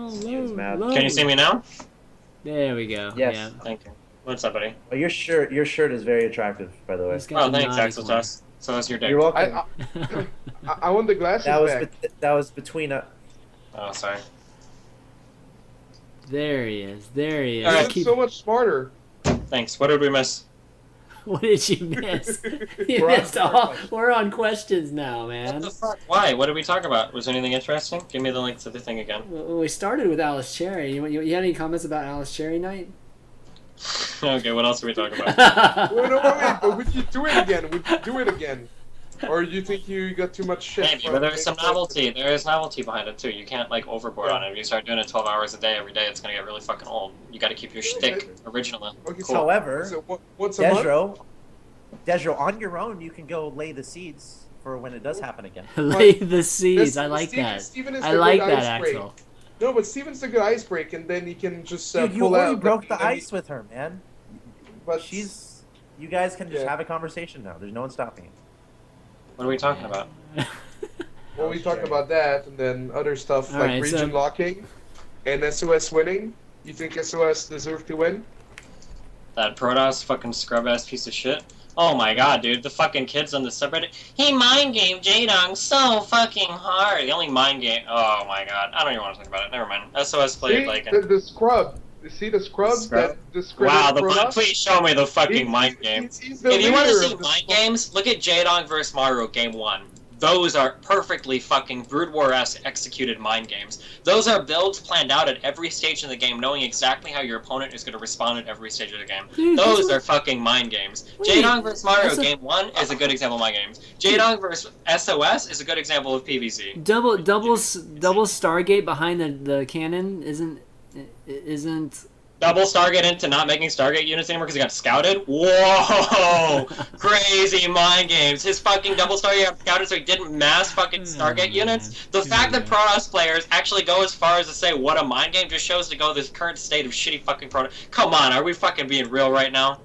low. Can you see me now? There we go. Yes. Yeah. Thank you. What's up, buddy? Oh, your shirt is very attractive, by the way. He's got Oh, the thanks, nice Axeltoss. So that's your dick. You're welcome. I want the glasses back. That was between Oh, sorry. There he is. There he is. All right. This is so much smarter. Thanks. What did we miss? What did you miss? You missed all. We're on questions now, man. What the fuck? Why? What did we talk about? Was anything interesting? Give me the link to the thing again. Well, we started with Alice Cherry. You had any comments about Alice Cherry night? Okay, what else are we talking about? Wait, but would you do it again? Would you do it again? Or do you think you got too much shit? Maybe, but there's some novelty. There is novelty behind it too. You can't like overboard on it. If you start doing it 12 hours a day every day, it's gonna get really fucking old. You got to keep your shtick original. Okay, Cool. However, So once a month? desRow, on your own, you can go lay the seeds for when it does happen again. Lay the seeds. I like that. Steven is I the like good that, ice break. Axel. No, but Steven's a good ice break, and then you can just Dude, you pull already out. broke the ice with her, man. But You guys can just Yeah. have a conversation now. There's no one stopping you. What are we talking about? well, we talk about that, and then other stuff All like right, region so- locking and SOS winning. You think SOS deserve to win? That Protoss fucking scrub ass piece of shit. Oh my god, dude, the fucking kids on the subreddit. He mind game J-Dong so fucking hard. The only mind game. Oh my god, I don't even want to talk about it. Never mind. SOS played See, like. the scrub. You see the scrub? Scrub? That discredit Wow, Protoss? please show me the fucking He's- mind game. he's the If you want to leader see of the mind games, look at J-Dong vs. Maru Game 1. Those are perfectly fucking Brood War-esque executed mind games. Those are builds planned out at every stage in the game, knowing exactly how your opponent is going to respond at every stage of the game. Dude, Those are fucking mind games. Wait, J-Dong vs. Mario that's a- Game 1 is a good example of mind games. J-Dong vs. SOS is a good example of PvZ. Double Stargate behind the cannon isn't. Double Stargate into not making Stargate units anymore because he got scouted? Whoa! Crazy mind games. His fucking double Stargate got scouted so he didn't mass fucking Stargate units. The fact that Protoss players actually go as far as to say what a mind game just shows to go this current state of shitty fucking Protoss. Come on, are we fucking being real right now?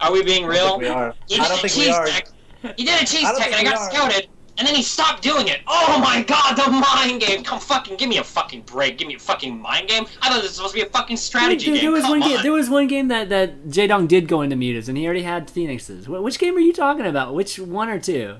Are we being real? We are. He I did don't a think we cheese are. tech. He did a cheese I don't tech and I think got we are. scouted. And then he stopped doing it. Oh my god, the mind game! Come fucking give me a fucking break. Give me a fucking mind game. I thought this was supposed to be a fucking strategy game. There was Come one on. game. There was one game that J-Dong did go into mutas, and he already had Phoenixes. Which game are you talking about? Which one or two?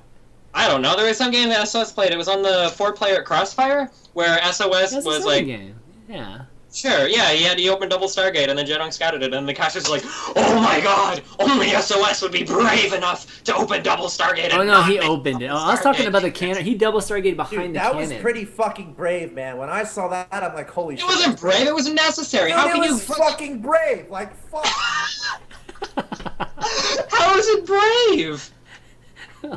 I don't know. There was some game that SOS played. It was on the 4-player Crossfire, where SOS That's was the like, game. Yeah. sure, yeah, he opened double Stargate, and then Jedong scouted it, and the casters were like, oh my god, only SOS would be brave enough to open double Stargate. Oh and no, not he make opened it. Oh, double I was talking Stargate." about the cannon. He double Stargate behind Dude, the that cannon. was pretty fucking brave, man. When I saw that, I'm like, holy shit. It wasn't brave. It was necessary. Dude, How it can you? was fucking brave. Like, fuck. How is it brave? It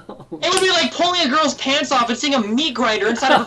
would be like pulling a girl's pants off and seeing a meat grinder inside of a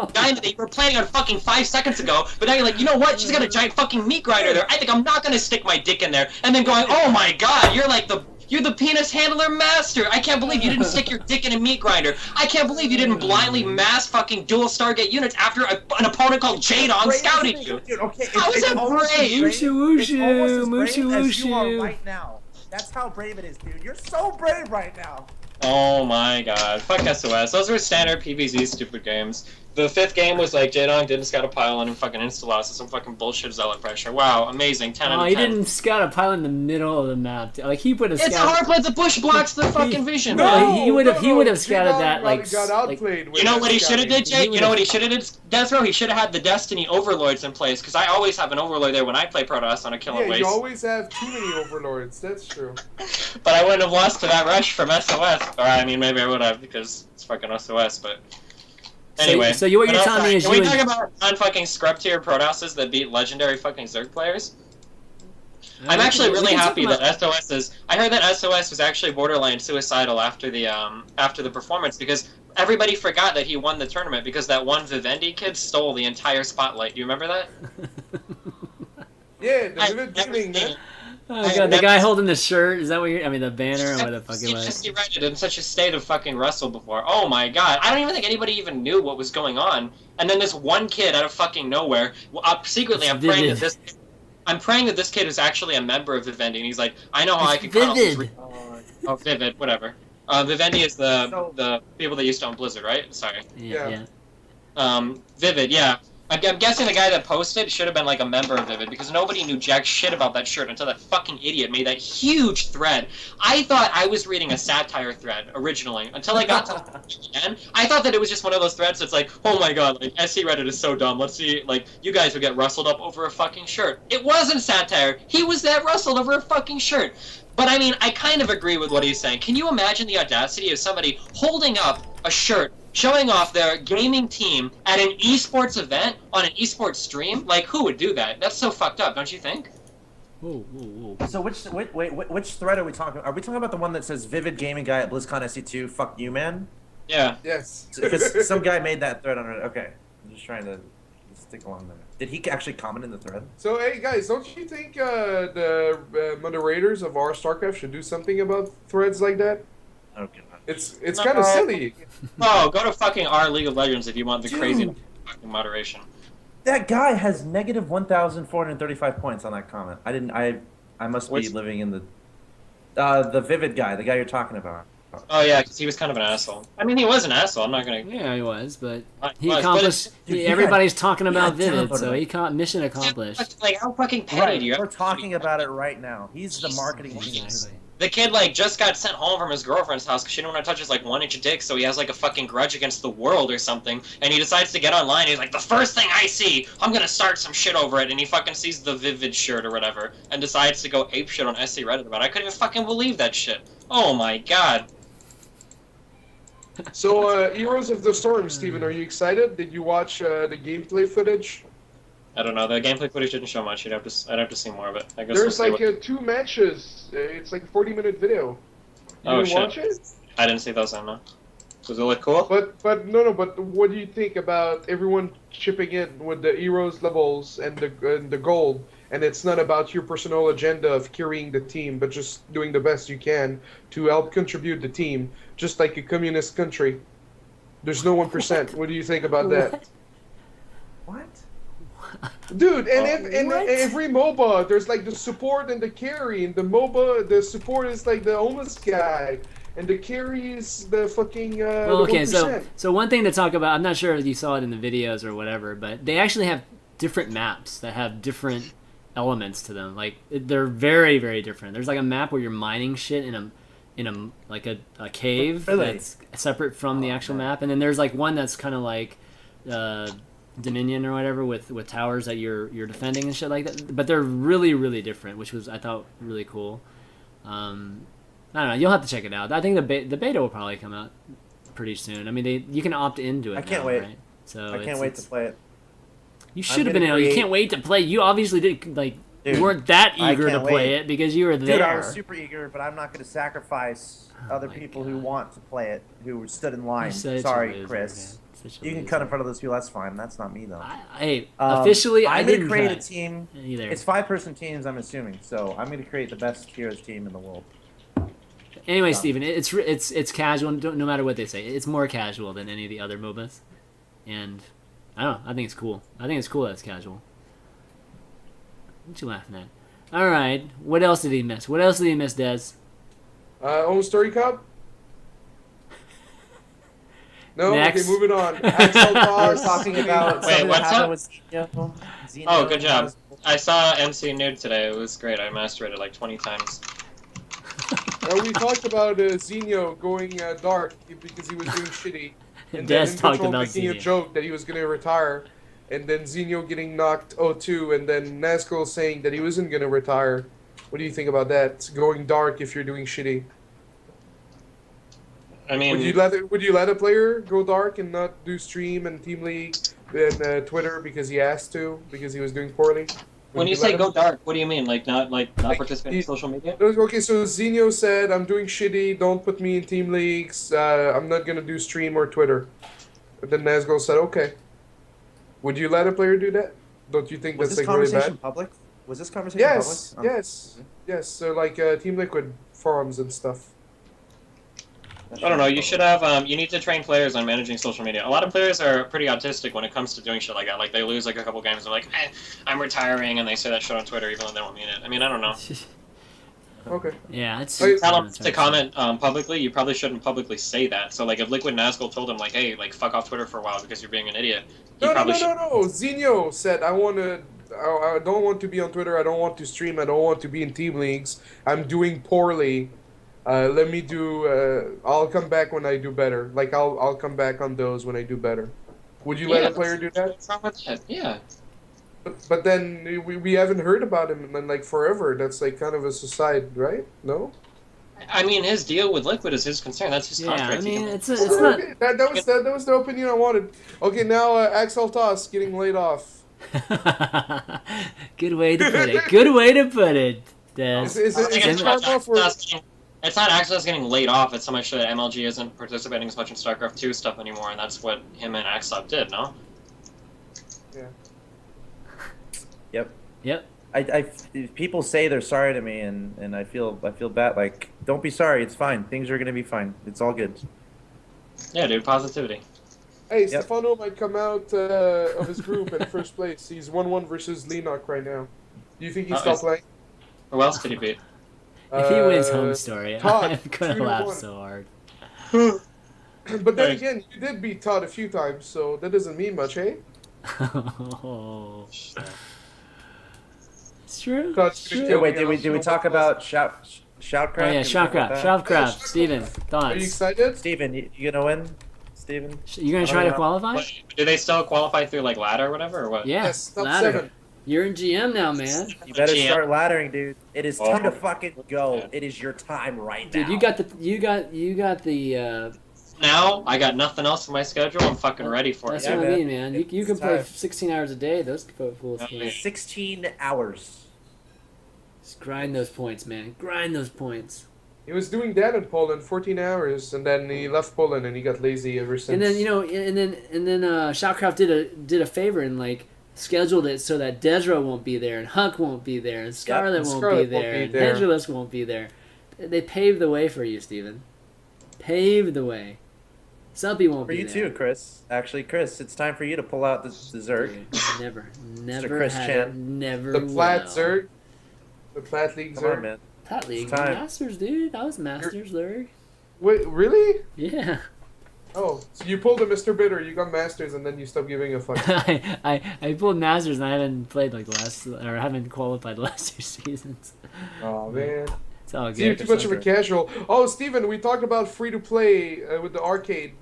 vagina that you were planning on fucking 5 seconds ago, but now you're like, you know what? She's got a giant fucking meat grinder there. I think I'm not gonna stick my dick in there. And then going, oh my god, you're the penis handler master. I can't believe you didn't stick your dick in a meat grinder. I can't believe you didn't blindly mass fucking dual Stargate units after an opponent called J-Dong scouted you. Dude, okay, How is it brave? Wushu It's almost as wushu, brave as you are wushu. right now. That's how brave it is, dude. You're so brave right now. Oh my god. Fuck SOS. Those were standard PvZ stupid games. The 5th game was like J-Dong didn't scout a pylon and fucking insta-loss and some fucking bullshit zealot pressure. Wow, amazing. 10 out Oh, of he 10. didn't scout a pile in the middle of the map. Like he put a It's scout. hard, but the bush blocks the fucking vision. No, man. he would have scouted J-Dog that like got like outplayed with You know that what he should have scouting. did, Jake? You know what he should have did, desRow? He should have had the Destiny Overlords in place, because I always have an Overlord there when I play Protoss on a kill and Yeah, you waste. always have too many overlords. That's true. But I wouldn't have lost to that rush from SOS. Or, I mean, maybe I would have, because it's fucking SOS, but... Anyway. So what you're But telling me is can you we and- talk about non-fucking scrub tier Protosses that beat legendary fucking Zerg players? I'm actually We really can talk happy about- that SOS is... I heard that SOS was actually borderline suicidal after the performance, because everybody forgot that he won the tournament, because that one Vivendi kid stole the entire spotlight. Do you remember that? Yeah, the I've vivid never feeling, seen man. it. Oh god, the guy holding the shirt, is that what you're... I mean, the banner or what the fuck it I've was. just read it in such a state of fucking Russell before. Oh my god. I don't even think anybody even knew what was going on. And then this one kid out of fucking nowhere, secretly I'm praying that Vivid. I'm praying that this kid is actually a member of Vivendi, and he's like, I know how I can cut off these... Vivid. Oh, Vivid, whatever. Vivendi is the people that used to own Blizzard, right? Sorry. Yeah. Yeah. Vivid, yeah. I'm guessing the guy that posted should have been like a member of Vivid because nobody knew jack shit about that shirt until that fucking idiot made that huge thread. I thought I was reading a satire thread originally until I got to the end. I thought that it was just one of those threads that's like, oh my god, like SC Reddit is so dumb. Let's see, like you guys would get rustled up over a fucking shirt. It wasn't satire. He was that rustled over a fucking shirt. But I mean, I kind of agree with what he's saying. Can you imagine the audacity of somebody holding up a shirt showing off their gaming team at an esports event on an esports stream? Like, who would do that? That's so fucked up, don't you think? Whoa, whoa, whoa. So which thread are we talking about? Are we talking about the one that says Vivid Gaming Guy at BlizzCon SC2? Fuck you, man. Yeah. Yes. Because some guy made that thread on it. Okay, I'm just trying to stick along there. Did he actually comment in the thread? So hey guys, don't you think the moderators of our StarCraft should do something about threads like that? Okay. It's kind of silly. Oh, go to fucking our League of Legends if you want the Dude. crazy fucking moderation. That guy has negative 1,435 points on that comment. I must be Which- living in the Vivid guy, the guy you're talking about. Oh yeah, because he was kind of an asshole. I mean, he was an asshole. I'm not gonna. Yeah, he was, but he Was, but accomplished. Dude, you everybody's talking you about got Vivid, downloaded so it. he caught mission accomplished. Like, how fucking petty Right, do you we're have to talking be? about it right now. He's the marketing genius. Exactly. The kid like just got sent home from his girlfriend's house because she didn't want to touch his like 1-inch dick, so he has like a fucking grudge against the world or something. And he decides to get online. He's like, the first thing I see, I'm gonna start some shit over it. And he fucking sees the Vivid shirt or whatever, and decides to go ape shit on SC Reddit about it. I couldn't even fucking believe that shit. Oh my god. So Heroes of the Storm, Steven, are you excited? Did you watch the gameplay footage? I don't know. The gameplay footage didn't show much. I'd have to see more of it. I guess There's we'll like see what... 2 matches. It's like a 40-minute video. You Oh, didn't shit. watch it? I didn't see those. No. Does it look cool? But no. But what do you think about everyone chipping in with the heroes levels and the gold? And it's not about your personal agenda of carrying the team, but just doing the best you can to help contribute the team, just like a communist country. There's no 1%. What do you think about that? What? Dude, and in What? every MOBA, there's like the support and the carry. And the MOBA, the support is like the homeless guy, and the carry is the fucking Well, the okay, 1%. so one thing to talk about, I'm not sure if you saw it in the videos or whatever, but they actually have different maps that have different elements to them. Like they're very, very different. There's like a map where you're mining shit in a like a cave Really? that's separate from the actual map, and then there's like one that's kind of like Dominion or whatever with towers that you're defending and shit like that. But they're really, really different, which was I thought really cool. I don't know. You'll have to check it out. I think the beta will probably come out pretty soon. I mean, you can opt into it. I can't now, wait. Right? So I can't wait to play it. You should have gonna been able. You create- can't wait to play. You obviously did like Dude, you weren't that I eager to can't play wait. it because you were there. Dude, I was super eager, but I'm not going to sacrifice Oh other my people who God. want to play it, who stood in You're line. such a Sorry, loser, Chris. man. Such a You can loser. cut in front of those people. That's fine. That's not me though. Hey, officially, I I'm going didn't to create cut a team. either. It's 5-person teams, I'm assuming. So I'm going to create the best Heroes team in the world. Anyway, Done. Steven, it's casual. No matter what they say, it's more casual than any of the other MOBAs, and I don't know. I think it's cool. I think it's cool that it's casual. What you laughing at? All right. What else did he miss? What else did he miss, Des? Homestory Cup? No? Next. Okay, moving on. We're Axeltoss. talking about Wait, something what's that happened up? with Xeno. Xeno Oh, good job. has- I saw MC Nude today. It was great. I mastered it like 20 times. We talked about Xeno going dark because he was doing shitty. And Des then talked Incontrol about making a Xeno. joke that he was going to retire. And then Xeno getting knocked 0-2. And then Nazgul saying that he wasn't going to retire. What do you think about that? Going dark if you're doing shitty. I mean, Would you let a player go dark and not do stream and team league and Twitter because he asked to because he was doing poorly? when Would you let say him? go dark, what do you mean? Like not participate in he- social media? Okay, so Xeno said, "I'm doing shitty. Don't put me in team leagues. I'm not gonna do stream or Twitter." But then Nazgul said, "Okay." Would you let a player do that? Don't you think Was that's this like really conversation bad? public? Was this conversation Yes, public? Oh. yes. So like Team Liquid forums and stuff. I don't know. You should have. You need to train players on managing social media. A lot of players are pretty autistic when it comes to doing shit like that. Like they lose like a couple games, and they're like, "I'm retiring," and they say that shit on Twitter even though they don't mean it. I mean, I don't know. Okay. Yeah, it's. Hey, Tell him to comment publicly. You probably shouldn't publicly say that. So like, if Liquid and Nazgul told him like, hey, like fuck off Twitter for a while because you're being an idiot, he No, probably should. Zinho said, I don't want to be on Twitter. I don't want to stream. I don't want to be in team leagues. I'm doing poorly. Let me do. I'll come back when I do better. Like I'll come back on those when I do better. Would you let a player do that? What's wrong with that? Yeah. But then we haven't heard about him in like forever. That's like kind of a aside, right? No. I mean, his deal with Liquid is his concern. That's his Yeah, contract. I He mean, can- it's not. Okay, that was the opinion I wanted. Okay, now Axeltoss getting laid off. Good way to put it. Good way to put it, Des. Is I it think it's karma not for? It's not Axeltoss getting laid off. It's so much that MLG isn't participating as much in StarCraft 2 stuff anymore, and that's what him and Axel did. No. Yep. People say they're sorry to me, and I feel bad. Like, don't be sorry. It's fine. Things are gonna be fine. It's all good. Yeah, dude. Positivity. Hey, Yep. Stefano might come out of his group in first place. He's 1-1 versus Lenok right now. Do you think he's still playing? Who else did he beat? If he wins Homestory, Todd, I'm gonna 2-1. laugh so hard. But then again, you did beat Todd a few times, so that doesn't mean much, eh? Oh. It's true. Todd's It's gonna true. kill Wait, me. did we talk about Shoutcraft? Oh yeah, Shoutcraft. Shoutcraft. Steven, Are you thoughts? excited? Steven, you gonna win? Steven? You gonna try to qualify? What, do they still qualify through like ladder or whatever, or what? Yeah. Yes, top ladder. 7. You're in GM now, man. You better GM. start laddering, dude. It is time to fucking go. Yeah. It is your time right Dude, now. you got the. Now I got nothing else for my schedule. I'm fucking ready for That's it. Yeah, what I man. mean, man. You It's can play time. 16 hours a day. Those fools can't. 16 hours. Just grind those points, man. Grind those points. He was doing that in Poland, 14 hours, and then he left Poland and he got lazy ever since. And then Shoutcraft did a favor and like scheduled it so that desRow won't be there and Huck won't be there and Scarlet and won't Scarlet be won't there be and there. Hedulus won't be there. They paved the way for you, Steven. Paved the way. Suppy won't For be you there. too, Chris. Actually, Chris, it's time for you to pull out the Zerg. Dude, never Chris had Chan. it, never the Plat will. Zerg. The Plat League Come on, Zerg. man. Plat League, It's time. Masters, dude. I was Masters, Lurg. Wait, really? Yeah. Oh, so you pulled a Mr. Bitter, you got Masters, and then you stopped giving a fuck. I pulled Masters and I haven't played like the last, or haven't qualified the last 2 seasons. Oh, man. It's all See, you're good. too much of a casual. Oh, Steven, we talked about free-to-play with the arcade,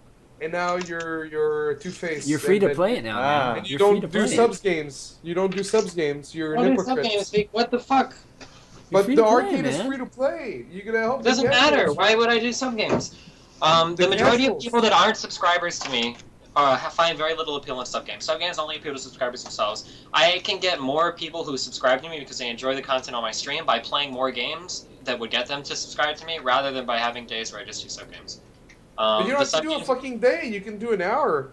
and now you're two-faced. You're free to and- play it now. Ah. man. And you You're free don't to do play subs games. You don't do subs games. You're What an is sub hypocrite. games speak? What the fuck? You're But free the to play, arcade is man. free to play. You gotta help. It the doesn't matter. casuals. Why would I do sub games? The majority of casuals. people that aren't subscribers to me find very little appeal in sub games. Sub games only appeal to subscribers themselves. I can get more people who subscribe to me because they enjoy the content on my stream by playing more games that would get them to subscribe to me, rather than by having days where I just do sub games. But you The don't have sub to do a games- fucking day. You can do an hour.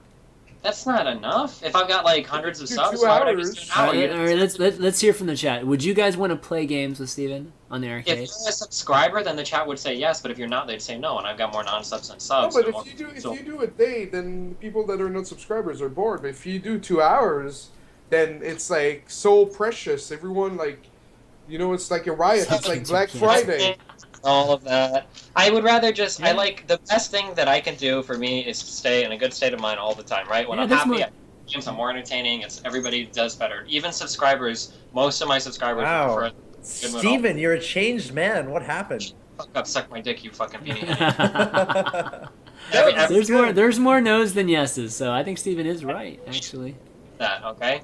That's not enough. If I've got like hundreds of Do subs, 2 why would I just do an All hour? right, all right, let's hear from the chat. Would you guys want to play games with Steven on the If arcade? you're a subscriber, then the chat would say yes, but if you're not, they'd say no, and I've got more non-subs than No, subs. but so more- if so- you do a day, then people that are not subscribers are bored. But if you do 2 hours, then it's like so precious. Everyone like, it's like a riot. It's like Black Friday. All of that. I would rather just. Yeah. I like the best thing that I can do for me is to stay in a good state of mind all the time. Right when Yeah, I'm that's happy, more- games are more entertaining. It's everybody does better. Even subscribers. Most of my subscribers Wow. prefer. Steven, you're a changed man. What happened? Fuck up, suck my dick, you fucking beanie. There's more no's than yeses, so I think Steven is right, actually. That okay.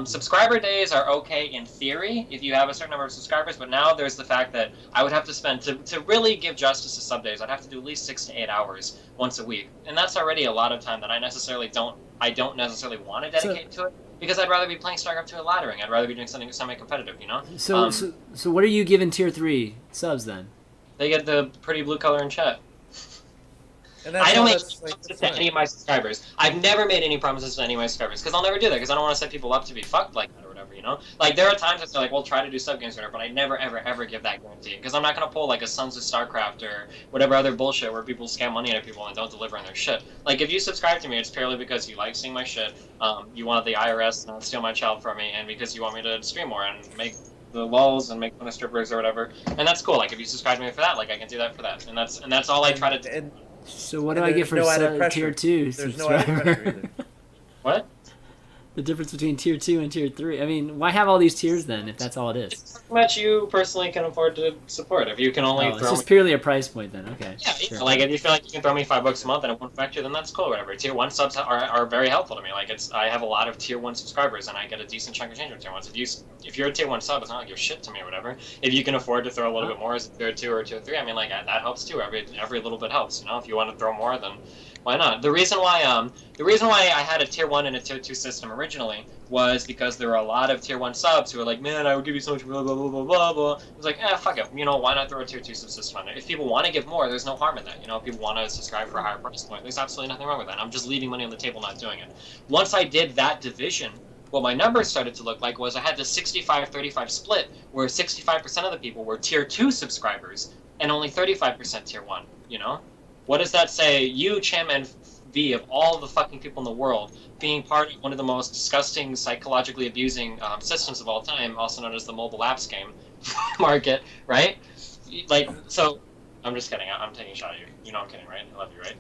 Subscriber days are okay in theory if you have a certain number of subscribers, but now there's the fact that I would have to spend to really give justice to sub days. I'd have to do at least 6 to 8 hours once a week, and that's already a lot of time that I don't necessarily want to dedicate to it because I'd rather be playing StarCraft 2 and laddering. I'd rather be doing something semi-competitive, you know. So, so what are you giving tier 3 subs then? They get the pretty blue color in chat. And I don't make that's, any like, promises to any of my subscribers. I've never made any promises to any of my subscribers because I'll never do that because I don't want to set people up to be fucked like that or whatever, you know? Like, there are times that they're like, we'll try to do sub games or whatever, but I never, ever, ever give that guarantee because I'm not going to pull like a Sons of StarCraft or whatever other bullshit where people scam money out of people and don't deliver on their shit. Like, if you subscribe to me, it's purely because you like seeing my shit, you want the IRS not steal my child from me, and because you want me to stream more and make the lulls and make fun of strippers or whatever, and that's cool. Like if you subscribe to me for that, like I can do that for that, and that's all I try to do. And So what do And I get there's for no added pressure. tier 2 there's no added subscriber? pressure either. What? The difference between tier 2 and tier 3. I mean, why have all these tiers then if that's all it is? It's how much you personally can afford to support. If you can only Oh, it's throw just me, purely a price point then. Okay. yeah, Sure. like if you feel like you can throw me $5 a month and it won't affect you, then that's cool, or whatever. Tier 1 subs are very helpful to me. Like I have a lot of tier 1 subscribers and I get a decent chunk of change with tier 1s. If you're a tier 1 sub, it's not like you're shit to me or whatever. If you can afford to throw a little bit more as a tier 2 or tier 3, I mean, like that helps too. Every little bit helps. You know, if you want to throw more, then why not? The reason why I had a tier 1 and a tier 2 system originally was because there were a lot of tier 1 subs who were like, man, I would give you so much blah blah blah blah blah blah. I was like, fuck it, you know, why not throw a tier 2 subsystem on there? If people want to give more, there's no harm in that. You know, if people want to subscribe for a higher price point, there's absolutely nothing wrong with that. I'm just leaving money on the table, not doing it. Once I did that division, what my numbers started to look like was I had this 65-35 split where 65% of the people were tier 2 subscribers and only 35% tier 1, you know? What does that say? You, ChanManV, of all the fucking people in the world, being part of one of the most disgusting, psychologically abusing systems of all time, also known as the mobile apps game market, right? Like, so, I'm just kidding. I'm taking a shot at you. You know I'm kidding, right? I love you, right?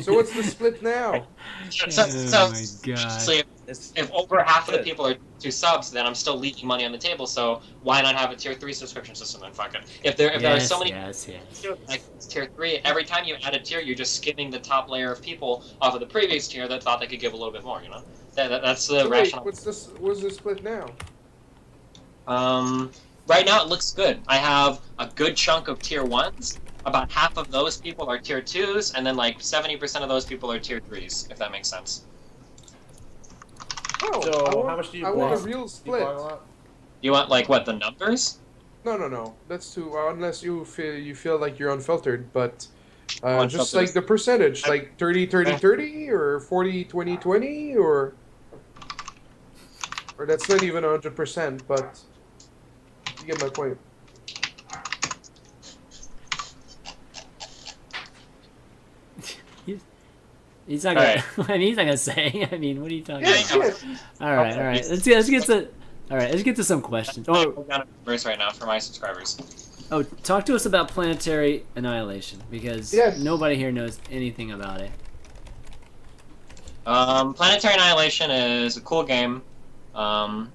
So what's the split now? So, Oh my God. so if over half of the people are 2 subs, then I'm still leaving money on the table. So why not have a tier 3 subscription system? Then fuck it. If there are so many Yes. like tier 3, every time you add a tier, you're just skimming the top layer of people off of the previous tier that thought they could give a little bit more. You know, that's the So wait, rationale. what's the split now? Right now it looks good. I have a good chunk of tier 1s. About half of those people are tier 2s, and then like 70% of those people are tier 3s, if that makes sense. Oh, So how much do you I want a block? real Do you split. block a lot? You want like what, the numbers? No. That's too unless you feel like you're unfiltered, but just Unfiltered like is- the percentage, like 30-30-30 or 40-20-20 or that's not even 100%, but you get my point. He's not gonna. I mean, he's not gonna say. I mean, what are you talking Yeah, about? shit. All right. Let's get to some questions. I'm Oh, going down numbers right now for my subscribers. talk to us about Planetary Annihilation because Yes. nobody here knows anything about it. Planetary Annihilation is a cool game. I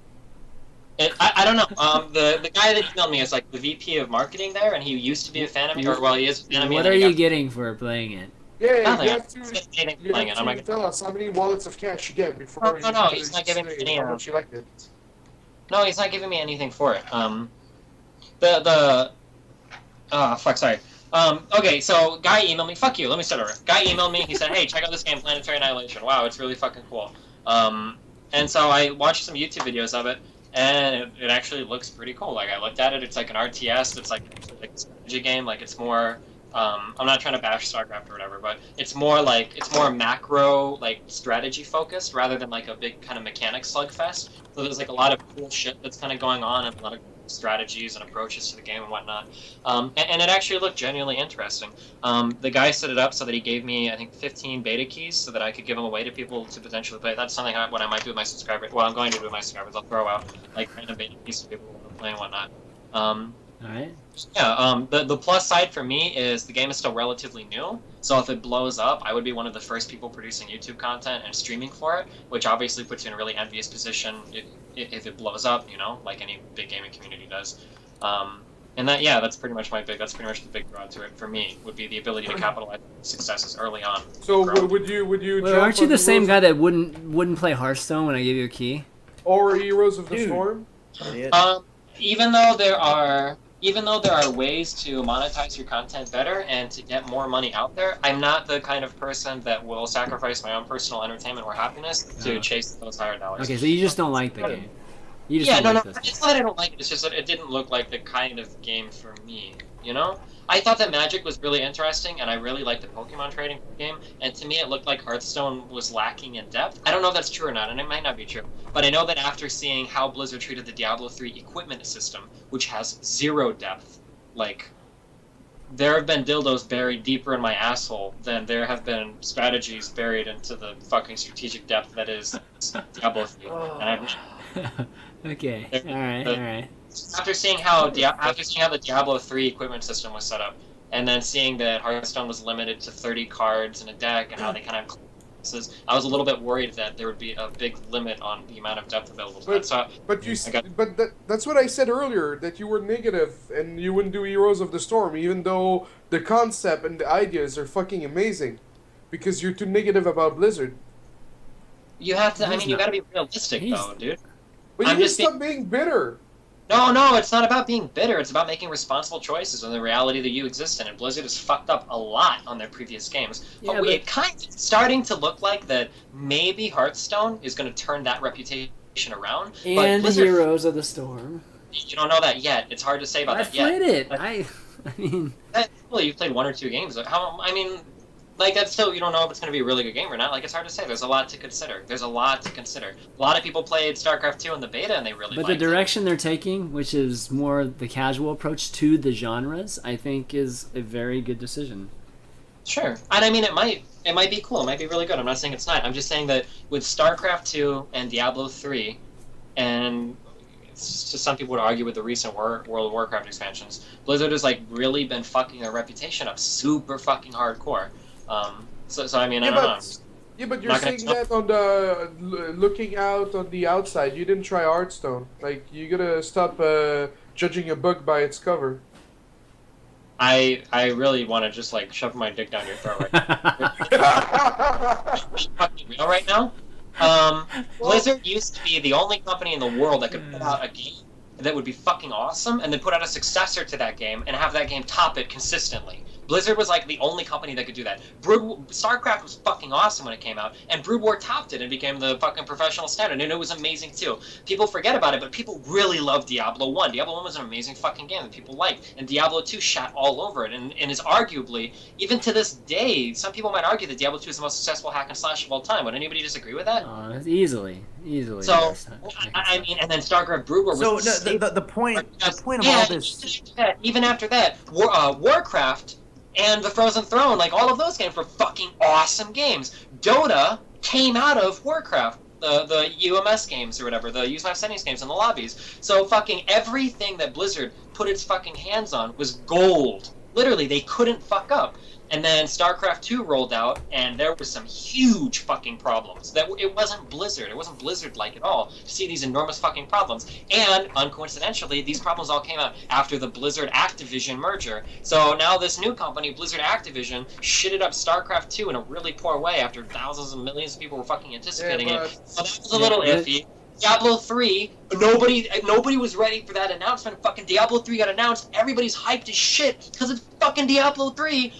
don't know. The guy that emailed me is like the VP of marketing there, and he used to be a fan of me, or well, he is a fan of me. What and are then he you got- getting for playing it? Yeah, Nothing. you have to, Anything you playing have it. I'm to not tell us how many wallets of cash you get before No, you he's not giving me any, how much you like it. No, he's not giving me anything for it. Sorry. Okay, so guy emailed me. Fuck you. Let me start over. Guy emailed me. He said, "Hey, check out this game, Planetary Annihilation. Wow, it's really fucking cool." And so I watched some YouTube videos of it, and it actually looks pretty cool. Like I looked at it. It's like an RTS. It's like a strategy game. Like it's more. I'm not trying to bash StarCraft or whatever, but it's more macro, like strategy focused rather than like a big kind of mechanic slugfest. So there's like a lot of cool shit that's kind of going on and a lot of strategies and approaches to the game and whatnot. And it actually looked genuinely interesting. The guy set it up so that he gave me, I think, 15 beta keys so that I could give them away to people to potentially play. That's something what I might do with my subscribers. Well, I'm going to do with my subscribers. I'll throw out like random beta keys to people who want to play and whatnot. All right. Yeah, the plus side for me is the game is still relatively new, so if it blows up, I would be one of the first people producing YouTube content and streaming for it, which obviously puts you in a really envious position if it blows up, you know, like any big gaming community does. And that's pretty much the big draw to it for me, would be the ability to capitalize on successes early on. So Grow. would you Wait, jump aren't you on the same Heroes guy that wouldn't play Hearthstone when I gave you a key? or Heroes of the Dude. Storm? Idiot. Even though there are ways to monetize your content better and to get more money out there, I'm not the kind of person that will sacrifice my own personal entertainment or happiness to Oh. chase those higher dollars. Okay, so you just don't like the game. You just Yeah, don't no, like this. it's not that I don't like it, it's just that it didn't look like the kind of game for me, you know? I thought that Magic was really interesting, and I really liked the Pokemon trading game, and to me it looked like Hearthstone was lacking in depth. I don't know if that's true or not, and it might not be true, but I know that after seeing how Blizzard treated the Diablo 3 equipment system, which has 0 depth, like, there have been dildos buried deeper in my asshole than there have been strategies buried into the fucking strategic depth that is Diablo 3. And Okay. All right. All right. After seeing how the Diablo 3 equipment system was set up, and then seeing that Hearthstone was limited to 30 cards in a deck, and how they kind of classes, I was a little bit worried that there would be a big limit on the amount of depth available to that. So, That's what I said earlier, that you were negative and you wouldn't do Heroes of the Storm, even though the concept and the ideas are fucking amazing, because you're too negative about Blizzard. you have to. I mean, you got to be realistic, though, dude. But you I'm can just stop being bitter. No, it's not about being bitter. It's about making responsible choices in the reality that you exist in. And Blizzard has fucked up a lot on their previous games. But it kind of starting to look like that maybe Hearthstone is going to turn that reputation around. And but Blizzard, Heroes of the Storm. You don't know that yet. It's hard to say about that yet. I've played it. I mean... Well, you've played 1 or 2 games. I mean... Like, that's still, you don't know if it's going to be a really good game or not. Like, it's hard to say. There's a lot to consider. A lot of people played StarCraft 2 in the beta, and they really liked it. But the direction they're taking, which is more the casual approach to the genres, I think is a very good decision. Sure. And I mean, it might be cool. It might be really good. I'm not saying it's not. I'm just saying that with StarCraft 2 and Diablo 3, and just some people would argue with the recent World of Warcraft expansions, Blizzard has, like, really been fucking their reputation up super fucking hardcore. So I mean, I don't know. Yeah, but you're saying that on the looking out on the outside. You didn't try Hearthstone. Like, you gotta stop judging a book by its cover. I really want to just like shove my dick down your throat right now. Fucking real right now. Blizzard used to be the only company in the world that could put out a game that would be fucking awesome, and then put out a successor to that game and have that game top it consistently. Blizzard was like the only company that could do that. StarCraft was fucking awesome when it came out, and Brood War topped it and became the fucking professional standard, and it was amazing too. People forget about it, but people really love Diablo 1. Diablo 1 was an amazing fucking game that people liked, and Diablo 2 shot all over it, and is arguably, even to this day, some people might argue that Diablo 2 is the most successful hack and slash of all time. Would anybody disagree with that? Easily. So, I mean, and then StarCraft Brood War was the point of all this... Even after that, Warcraft and the Frozen Throne, like, all of those games were fucking awesome games. Dota came out of Warcraft, the UMS games or whatever, the Use My Settings games in the lobbies. So fucking everything that Blizzard put its fucking hands on was gold. Literally, they couldn't fuck up. And then StarCraft 2 rolled out, and there were some huge fucking problems. It wasn't Blizzard. It wasn't Blizzard-like at all to see these enormous fucking problems. And, uncoincidentally, these problems all came out after the Blizzard-Activision merger. So now this new company, Blizzard-Activision, shitted up StarCraft 2 in a really poor way after thousands and millions of people were fucking anticipating it. So that was a little iffy. Diablo 3, nobody was ready for that announcement. Fucking Diablo 3 got announced. Everybody's hyped as shit because it's fucking Diablo 3.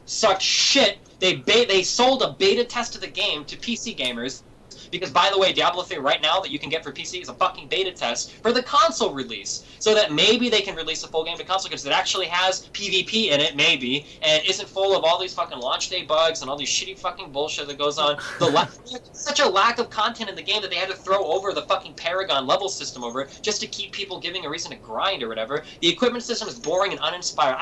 Sucked shit. They sold a beta test of the game to PC gamers. Because, by the way, Diablo 3 right now that you can get for PC is a fucking beta test for the console release. So that maybe they can release a full game to console because it actually has PvP in it, maybe, and isn't full of all these fucking launch day bugs and all these shitty fucking bullshit that goes on. Such a lack of content in the game that they had to throw over the fucking Paragon level system over it just to keep people giving a reason to grind or whatever. The equipment system is boring and uninspired.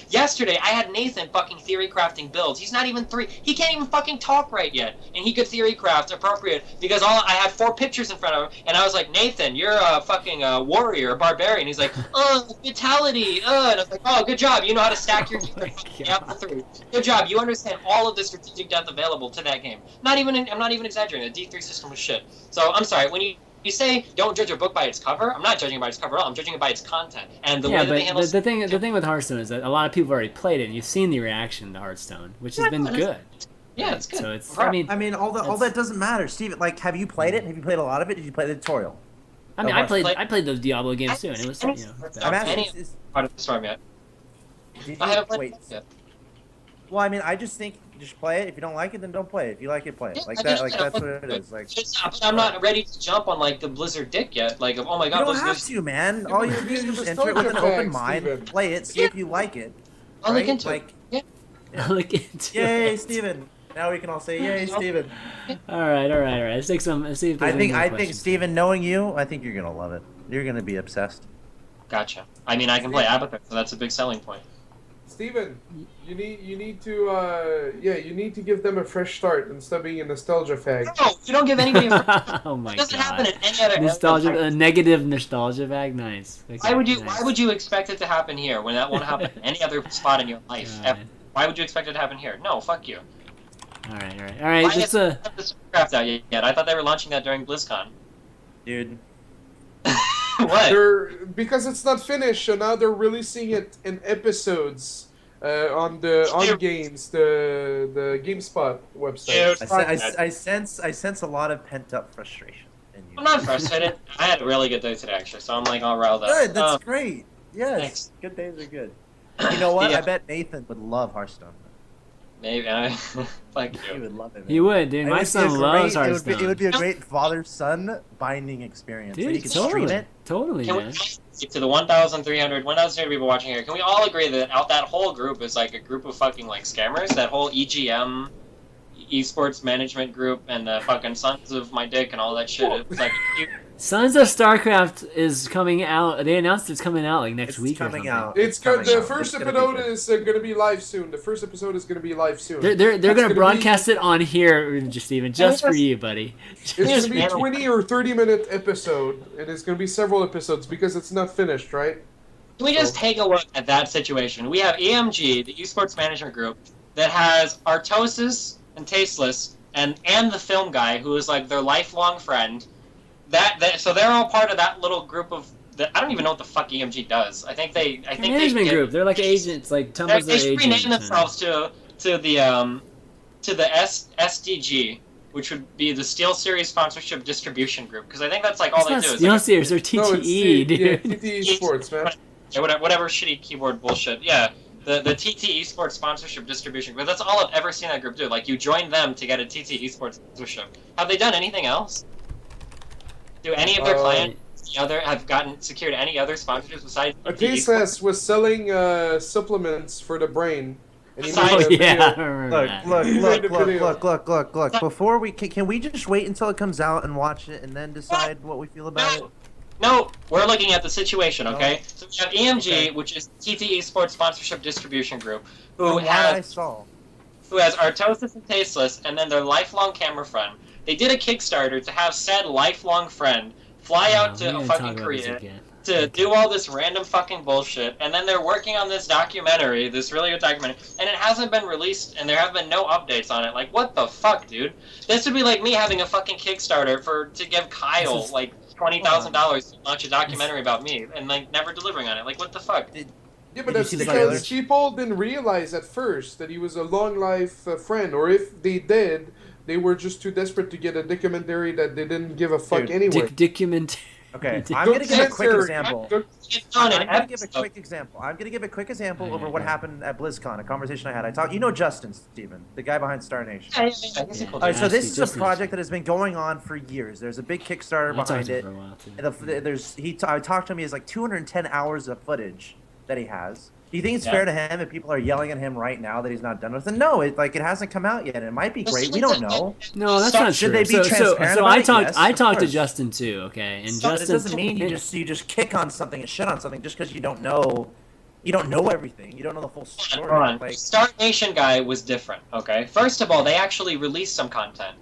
Yesterday, I had Nathan fucking theory crafting builds. He's not even 3. He can't even fucking talk right yet. And he could theory craft appropriate because I had 4 pictures in front of him, and I was like, Nathan, you're a fucking warrior, a barbarian. He's like, vitality, and I was like, oh, good job, you know how to stack your Diablo 3. Good job, you understand all of the strategic depth available to that game. I'm not even exaggerating. The D3 system was shit. So I'm sorry, when you say don't judge a book by its cover, I'm not judging it by its cover at all. I'm judging it by its content and the way that they handle. The thing with Hearthstone is that a lot of people have already played it, and you've seen the reaction to Hearthstone, which has been good. Yeah, it's good. So it's. I mean, all that doesn't matter, Steve. Like, have you played it? Have you played a lot of it? Did you play the tutorial? I mean, I played those Diablo games too, and it was part of the storm yet. I haven't played it yet. Well, I mean, I just think just play it. If you don't like it, then don't play it. If you like it, play it. That's what it is. Like, but I'm not ready to jump on like the Blizzard dick yet. Like, oh my god, you don't have to, man. All you do is just enter it with an open mind, play it, see if you like it. I'll look into it. Yeah. I'll look into it. Yay, Steven. Now we can all say, "Yay, Steven!" All right. Let's take some. Let's see if I think Steven, knowing you, I think you're gonna love it. You're gonna be obsessed. Gotcha. I mean, I can play Abathur, so that's a big selling point. Steven, you need to give them a fresh start instead of being a nostalgia fag. No, you don't give anybody a Oh my It doesn't god. happen in any other Nostalgia, area. a negative nostalgia bag. Nice. Okay, Why would you? nice. Why would you expect it to happen here when that won't happen in any other spot in your life? God. Ever? Why would you expect it to happen here? No, fuck you. All right. Why Let's isn't this craft out yet? I thought they were launching that during BlizzCon. Dude. What? Because it's not finished, so now they're releasing it in episodes on games, the GameSpot website. Dude. I sense a lot of pent up frustration in you. I'm not frustrated. I had a really good day today, actually, so I'm like all riled up. Good, that's great. Yes, Thanks. good days are good. You know what? Yeah. I bet Nathan would love Hearthstone. Maybe. Fuck He you. would love it. You would, dude. It My would be son a loves great- Hearthstone. It would be a great father-son binding experience. Dude, where you can totally, stream it. Can we man. to the 1,300 people watching here? Can we all agree that that whole group is like a group of fucking like scammers? That whole EGM, esports management group, and the fucking sons of my dick and all that shit. It's like Sons of StarCraft is coming out. They announced it's coming out like next It's week or coming something. out. It's good. coming The out. first It's gonna be episode good. is going to be live soon. The first episode is going to be live soon. They're That's gonna broadcast it on here, Steven, just for just- you, buddy. It's going to be Yeah. 20 or 30-minute episode, and it's going to be several episodes because it's not finished, right? Can we just take a look at that situation? We have EMG, the esports management group, that has Artosis and Tasteless and the film guy who is like their lifelong friend. So they're all part of that little group of. I don't even know what the fuck EMG does. I think Management group. They're like agents, like Tumblr's They their should agent. rename themselves to the SDG, which would be the Steel Series Sponsorship Distribution Group, because I think that's like all It's they not do. Is Steel like, Series, they're No, it's TTE, dude. TTE Sports, man. yeah, whatever shitty keyboard bullshit. Yeah, the TT Esports Sponsorship Distribution Group. That's all I've ever seen that group do. Like, you join them to get a TT Esports sponsorship. Have they done anything else? Do any of their clients have secured any other sponsorships besides TT Esports? Tasteless was selling supplements for the brain. And he Besides- made a Yeah, I video. remember Look, that. look, He look, made a video. look. Before we can we just wait until it comes out and watch it and then decide what we feel about it? No, we're looking at the situation, okay? Oh. So we have EMG, Okay. which is TT Esports Sponsorship Distribution Group, From who what I has saw. Artosis and Tasteless, and then their lifelong camera friend. They did a Kickstarter to have said lifelong friend fly out Oh, to we're gonna fucking talk about this Korea again. to do all this random fucking bullshit, and then they're working on this documentary, this really good documentary, and it hasn't been released, and there have been no updates on it. Like, what the fuck, dude? This would be like me having a fucking Kickstarter to give Kyle, This is- like, $20,000 to launch a documentary about me, and, like, never delivering on it. Like, what the fuck? Yeah, Did but you that's see the because trailer? people didn't realize at first that he was a long life friend, or if they did, they were just too desperate to get a documentary that they didn't give a fuck Dude, anyway. Document. Okay, Don't I'm gonna give a quick censor- example. It's on I'm an gonna give a episode. quick example. I'm gonna give a quick example Okay, over what okay. happened at BlizzCon. A conversation I had. You know Justin, Steven, the guy behind Star Nation. Yeah, he's a Yeah. cool All right, dude. so this Nasty, is a just project that has been going on for years. There's a big Kickstarter I talked behind to him it. for a while, too. And I talked to him. He has like 210 hours of footage that he has. Do you think it's Yeah. fair to him if people are yelling at him right now that he's not done with it? No, it hasn't come out yet. It might be great. We don't know. No, that's not Should true. they be transparent so about I it? talked. Yes, I of talked to course. Justin too. Okay, and But it Justin. doesn't mean you just kick on something and shit on something just because you don't know. You don't know everything. You don't know the full story. Hold on. Like, Star Nation guy was different, okay? First of all, they actually released some content.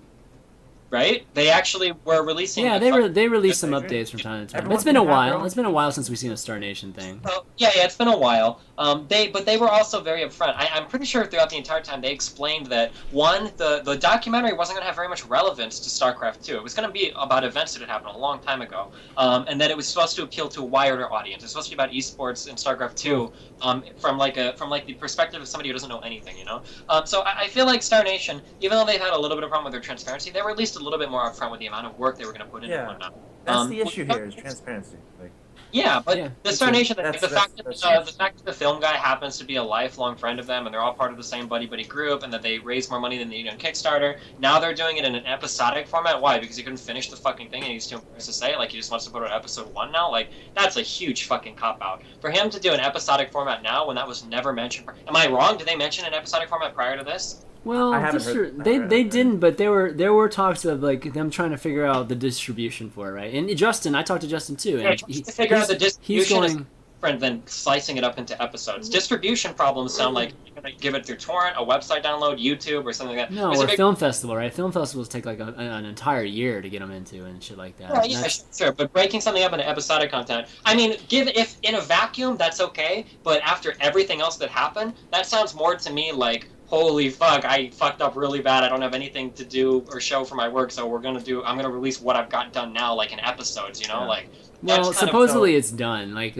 Right? They actually were releasing... Yeah, the they released some Okay. updates from time to time. Everyone It's been a can have their while. own- It's been a while since we've seen a Star Nation thing. Yeah, it's been a while. But they were also very upfront. I'm pretty sure throughout the entire time they explained that, one, the documentary wasn't going to have very much relevance to StarCraft 2. It was going to be about events that had happened a long time ago, and that it was supposed to appeal to a wider audience. It's supposed to be about esports in StarCraft 2 from the perspective of somebody who doesn't know anything, you know? So I feel like Star Nation, even though they've had a little bit of problem with their transparency, they were at least a little bit more upfront with the amount of work they were going to put in Yeah. and whatnot. that's the issue here is transparency. Like, Yeah, but Yeah, the Star Nation, the fact that the film guy happens to be a lifelong friend of them, and they're all part of the same buddy group, and that they raised more money than they did on Kickstarter. Now they're doing it in an episodic format. Why? Because he couldn't finish the fucking thing, and he's too embarrassed to say it. Like, he just wants to put out episode 1 now. Like, that's a huge fucking cop out for him to do an episodic format now when that was never mentioned. Am I wrong? Did they mention an episodic format prior to this? Well, I haven't heard- they didn't, but there were talks of like them trying to figure out the distribution for it, right? And Justin, I talked to Justin too, Yeah, and to figure out the he's distribution. going. than slicing it up into episodes. Distribution problems sound like you're gonna give it through torrent, a website download, YouTube, or something like that. No, or film festival, right? Film festivals take like an entire year to get them into and shit like that. Yeah, sure. But breaking something up into episodic content, I mean, if in a vacuum, that's okay. But after everything else that happened, that sounds more to me like, holy fuck, I fucked up really bad. I don't have anything to do or show for my work, so I'm gonna release what I've got done now, like in episodes, you know, like. Well, supposedly it's done. Like,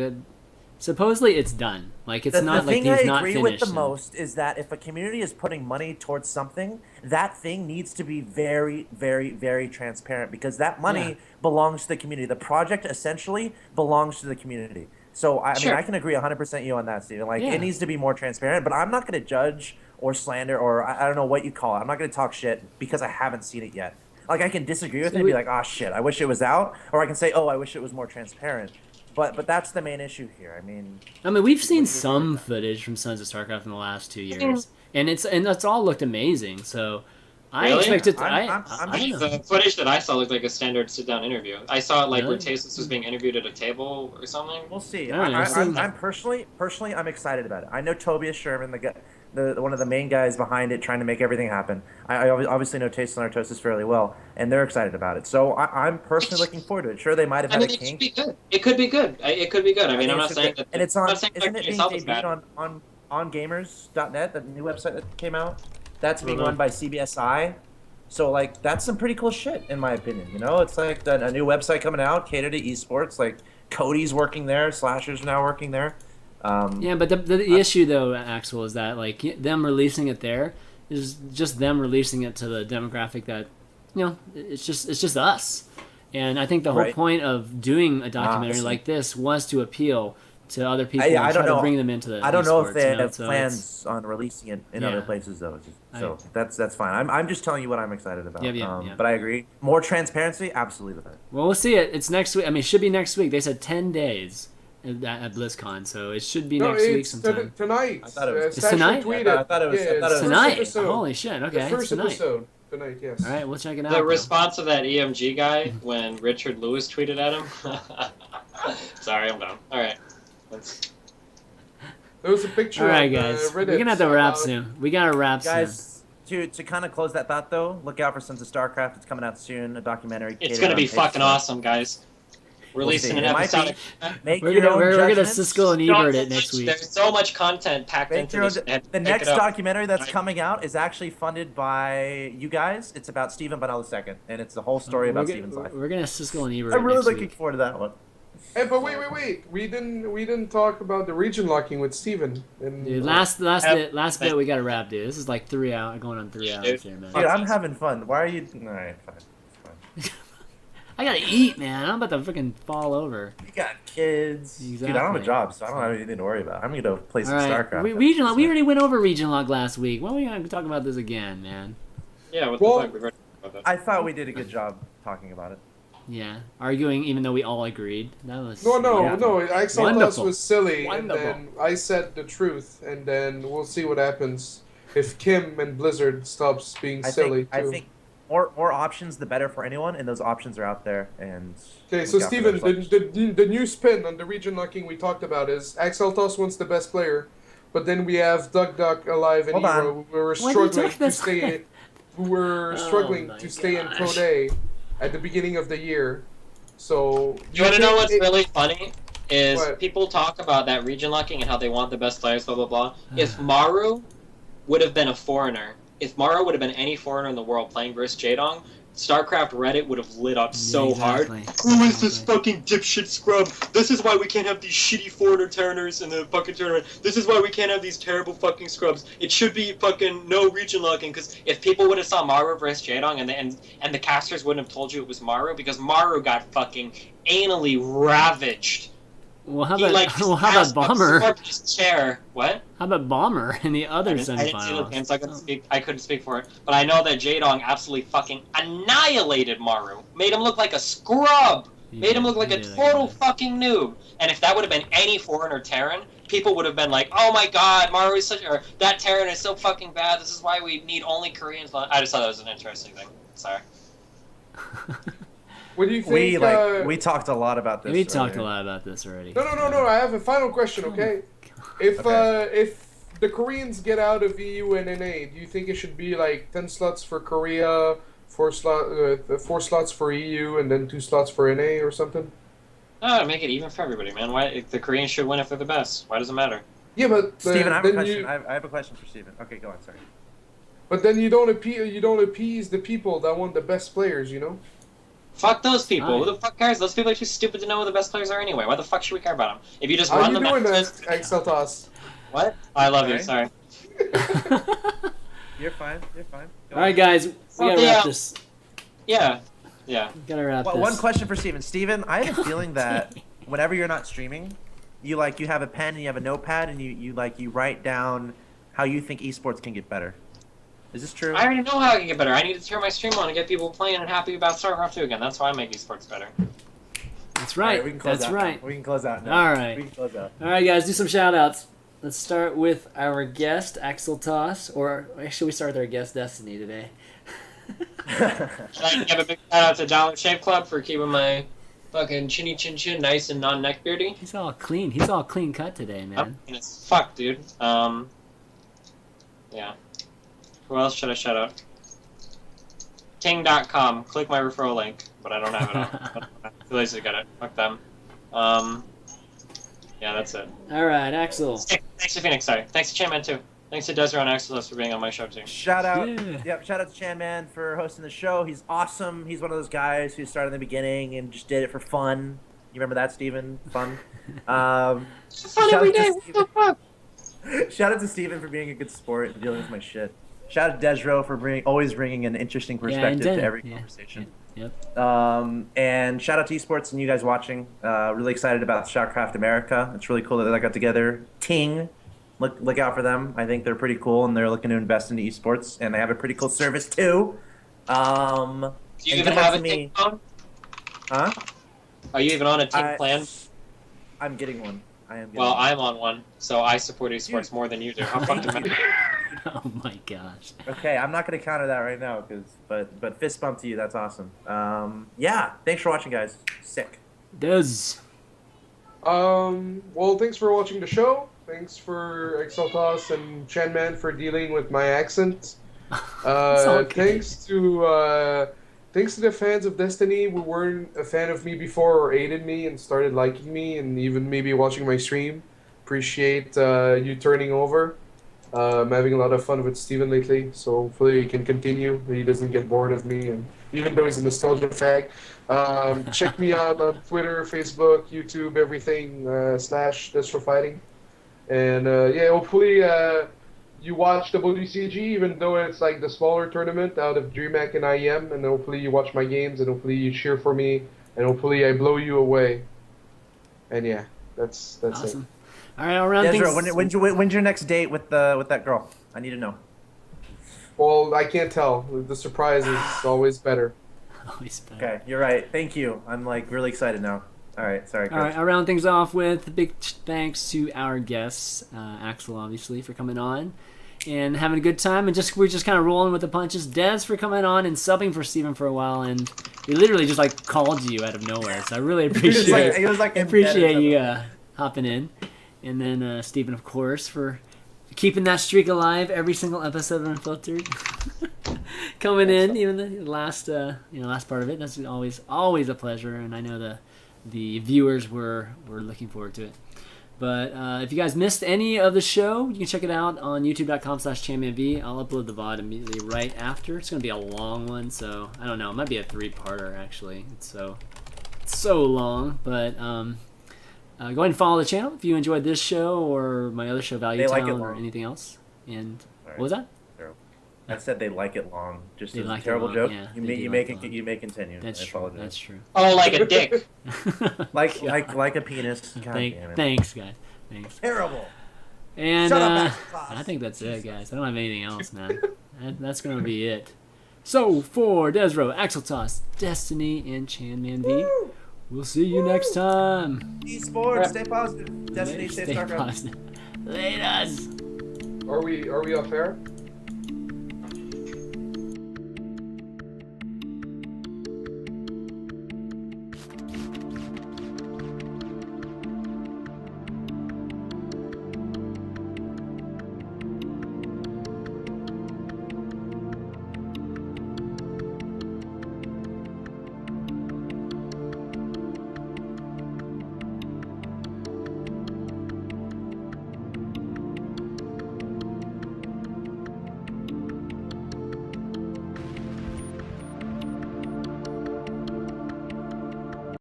supposedly it's done. Like, it's not like he's not finished. The thing I agree with the most is that if a community is putting money towards something, that thing needs to be very, very, very transparent because that money belongs to the community. The project essentially belongs to the community. So, I mean, I can agree 100% you on that, Steven. Like, it needs to be more transparent, but I'm not going to judge or slander or I don't know what you call it. I'm not going to talk shit because I haven't seen it yet. Like, I can disagree with it and be like, oh, shit, I wish it was out. Or I can say, oh, I wish it was more transparent. But that's the main issue here. I mean, we've seen some footage from Sons of StarCraft in the last 2 years, and it's all looked amazing. So I expect it to. The footage that I saw looked like a standard sit-down interview. I saw it like where Tasteless was being interviewed at a table or something. We'll see. I'm personally, I'm excited about it. I know Tobias Sherman, one of the main guys behind it, trying to make everything happen. I obviously know Tasteless and Artosis fairly well, and they're excited about it. So I'm personally looking forward to it. Sure, they might have had a kink. It could be good. It could be good. I mean, I'm not saying that. And it's on. Isn't it being debuted on gamers.net, the new website that came out? That's being run by CBSI. So, like, that's some pretty cool shit, in my opinion. You know, it's like a new website coming out, catered to esports. Like, Cody's working there, Slasher's now working there. But the issue, though, Axel, is that, like, them releasing it there is just them releasing it to the demographic that, you know, it's just us. And I think the whole point of doing a documentary like this was to appeal to other people and try to bring them into the I don't know if they have plans on releasing it in other places, though. So that's fine. I'm just telling you what I'm excited about. But I agree. More transparency, absolutely. Well, we'll see it. It's next week. I mean, it should be next week. They said 10 days at BlizzCon, so it should be next week sometime. Tonight. I thought it was tonight. I thought it was tonight. Holy shit! Okay, the first tonight. episode. Tonight, yes. All right, we'll check it out. The response of that EMG guy when Richard Lewis tweeted at him. Sorry, I'm done. All right. There was a picture. All right, guys. We're gonna have to wrap soon. We gotta wrap soon. Guys, to kind of close that thought, though, look out for Sons of StarCraft. It's coming out soon. A documentary. It's gonna be fucking awesome, guys. Releasing an episode. We're gonna Siskel and Ebert it next week. There's so much content packed into this. The next documentary that's coming out is actually funded by you guys. It's about Stephen Bunnell II, and it's the whole story about Stephen's life. We're gonna Siskel and Ebert. I'm really looking forward to that one. Hey, but wait! We didn't talk about the region locking with Steven. Dude, last bit we gotta wrap, dude. This is like 3 hours, going on 3 hours here, man. Dude, I'm having fun. Why are you? All right, fine. I gotta eat, man. I'm about to freaking fall over. You got kids. Exactly. Dude, I don't have a job, so I don't have anything to worry about. I'm gonna play some StarCraft. We already went over Region Lock last week. Why are we gonna talk about this again, man? Yeah, what the fuck? We've already talked about that. I thought we did a good job talking about it. Yeah, arguing even though we all agreed. That was no. Axeltoss was silly, and then I said the truth, and then we'll see what happens if Kim and Blizzard stops being silly. I think more options, the better for anyone, and those options are out there. And okay, so Steven, the new spin on the region locking we talked about is Axeltoss wants the best player, but then we have Duck Alive and Hero who were struggling to stay. In Pro Day at the beginning of the year. So you want to know what's really funny? Is people talk about that region locking and how they want the best players, blah blah blah. If Maru would have been a foreigner, if Maru would have been any foreigner in the world playing versus Jaedong, StarCraft Reddit would have lit up so hard. Who is this fucking dipshit scrub? This is why we can't have these shitty foreigner Terraners in the fucking tournament. This is why we can't have these terrible fucking scrubs. It should be fucking no region locking, because if people would have saw Maru versus Jaedong and the casters wouldn't have told you it was Maru, because Maru got fucking anally ravaged. Well, how about Bomber? Chair. What? How about Bomber in the other semifinals? I didn't see the games, so I couldn't speak for it. But I know that Jaedong absolutely fucking annihilated Maru. Made him look like a scrub. Made him look like a total fucking noob. And if that would have been any foreigner Terran, people would have been like, "Oh my God, Maru is that Terran is so fucking bad. This is why we need only Koreans." I just thought that was an interesting thing. Sorry. What do you think? We talked a lot about this. We talked a earlier. lot about this already. No. I have a final question. Okay, if the Koreans get out of EU and NA, do you think it should be like 10 slots for Korea, 4 slots for EU, and then 2 slots for NA or something? No, to make it even for everybody, man. Why if the Koreans should win if they're the best? Why does it matter? Yeah, but Steven, I have a then question. you, I have a question for Steven. Okay, go on. Sorry. but then you don't appease the people that want the best players, you know? Fuck those people. Fine. Who the fuck cares? Those people are too stupid to know who the best players are anyway. Why the fuck should we care about them? If you just How run you them doing, matches- Axeltoss? What? I love you. Okay. Sorry. You're fine. You're fine. Go All right, guys, we gotta Yeah. wrap this. Yeah. We gotta wrap Well, this. one question for Steven. Steven, I have a feeling that whenever you're not streaming, you have a pen and you have a notepad and you write down how you think esports can get better. Is this true? I already know how I can get better. I need to turn my stream on and get people playing and happy about StarCraft 2 again. That's why I make esports better. That's right. we can close That's out right. now. We can close out now. All right. We can close out. All right, guys, do some shout outs. Let's start with our guest, Axeltoss, or actually, we start with our guest, Destiny, today. I give a big shout out to Dollar Shave Club for keeping my fucking chinny chin chin nice and non neck beardy. He's all clean. He's all clean cut today, man. I'm clean as fuck, dude. Yeah. Who else should I shout out? Ting.com. Click my referral link, but I don't have it on. I'm too lazy to get it. Fuck them. Yeah, that's it. All right, Axel. Thanks to Phoenix, sorry. Thanks to ChanManV too. Thanks to desRow and Axeltoss for being on my show too. Shout out, Yeah. Shout out to ChanManV for hosting the show. He's awesome. He's one of those guys who started in the beginning and just did it for fun. You remember that, Steven? Fun. Fun Shout every out to day. What the fuck? Shout out to Steven for being a good sport and dealing with my shit. Shout out to desRow for always bringing an interesting perspective to every conversation. Yep. And shout out to esports and you guys watching. Really excited about Shoutcraft America. It's really cool that they got together. Ting, look out for them. I think they're pretty cool and they're looking to invest into esports and they have a pretty cool service too. Do you And even good luck have to a me. Ting phone? Huh? Are you even on a Ting plan? I'm getting one. I am. Getting Well, one. I'm on one, so I support esports more than you do. How fucking matter? Oh my gosh. Okay, I'm not gonna counter that right now, but fist bump to you. That's awesome. Yeah, thanks for watching, guys. Sick. Des. Well, thanks for watching the show. Thanks for Axeltoss and ChanManV for dealing with my accent. okay. Thanks to the fans of Destiny who weren't a fan of me before or aided me and started liking me and even maybe watching my stream. Appreciate you turning over. I'm having a lot of fun with Steven lately, so hopefully he can continue. He doesn't get bored of me, and even though he's a nostalgia fag. Check me out on Twitter, Facebook, YouTube, everything, /desRow Fighting. And yeah, hopefully you watch WCG, even though it's like the smaller tournament out of DreamHack and IEM, and hopefully you watch my games, and hopefully you cheer for me, and hopefully I blow you away. And yeah, that's Awesome. it. All right, I'll round Desra, things. when's your next date with that girl? I need to know. Well, I can't tell. The surprise is always better. Always better. Okay, you're right. Thank you. I'm like really excited now. All right, sorry. All right, I'll round things off with a big thanks to our guests, Axel, obviously, for coming on and having a good time. And we're just kind of rolling with the punches. Des for coming on and subbing for Steven for a while. And we literally just like called you out of nowhere. So I really appreciate It was like appreciate you hopping in. And then Steven, of course, for keeping that streak alive every single episode of Unfiltered. Coming in, even the last part of it. That's always a pleasure, and I know the viewers were looking forward to it. But if you guys missed any of the show, you can check it out on youtube.com/ChanManV. I'll upload the VOD immediately right after. It's going to be a long one, so I don't know. It might be a 3-parter, actually. It's so long, but go ahead and follow the channel if you enjoyed this show or my other show, Value They like Town, it or long. anything else. And Sorry. what was that? I said they like it long. Just They a like it terrible long, joke. yeah, you they may do you like may it long. you may continue. That's I true. apologize. That's true. Oh, like a dick. Like a penis. God damn it. Thanks, guys. Thanks. Terrible. And Shut up, Axeltoss. I think that's it, guys. I don't have anything else, man. That's gonna be it. So for desRow, Axeltoss, Destiny, and ChanManV, we'll see you next time. Esports, stay positive. Destiny, stay Stay StarCraft. positive. Laters. Are we off air?